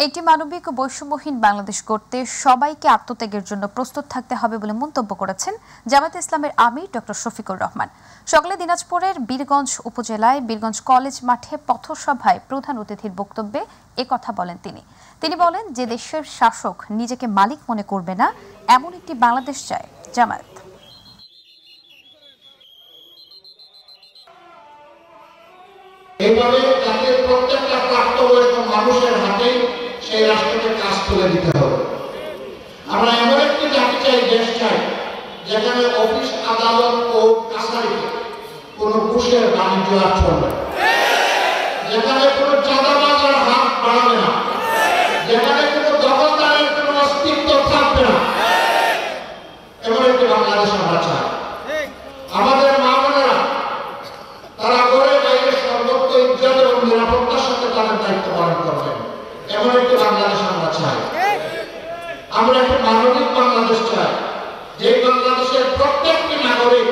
একটি মানবিক ও বৈষম্যহীন বাংলাদেশ গড়তে সবাইকে আত্মত্যাগের জন্য প্রস্তুত থাকতে হবে বলে মন্তব্য করেছেন জামায়াতে ইসলামের আমির ডক্টর শফিকুর রহমান। সকালে দিনাজপুরের বীরগঞ্জ উপজেলায় বীরগঞ্জ কলেজ মাঠে পথসভায় প্রধান অতিথির বক্তব্যে একথা বলেন তিনি বলেন, যে দেশের শাসক নিজেকে মালিক মনে করবে না এমন একটি বাংলাদেশ চায় জামায়াত। এইভাবে জাতির প্রত্যেকটা প্রাপ্তবয়স্ক মানুষের হাতে সেই রাষ্ট্রকে কাজ তুলে দিতে হবে। আমরা এমন একটি জাতি চাই, দেশ চাই, যেখানে অফিস আদালত ও কাছারিতে কোনো ঘুষের বাণিজ্য আর চলবে, যেখানে কোনো চাঁদাবাজার হাত বাড়াবে না, যেখানে কোনো দখলদারের কোনো অস্তিত্ব থাকবে না। এমন একটি বাংলাদেশ আমরা চাই। আমাদের মা বোনেরা তারা ঘরে বাইরে সর্বত্র ইজ্জত এবং নিরাপত্তার সাথে তাদের দায়িত্ব পালন করবেন। এমন একটি বাংলাদেশ আমরা চাই। আমরা একটি মানবিক বাংলাদেশ চাই, যে বাংলাদেশের প্রত্যেকটি নাগরিক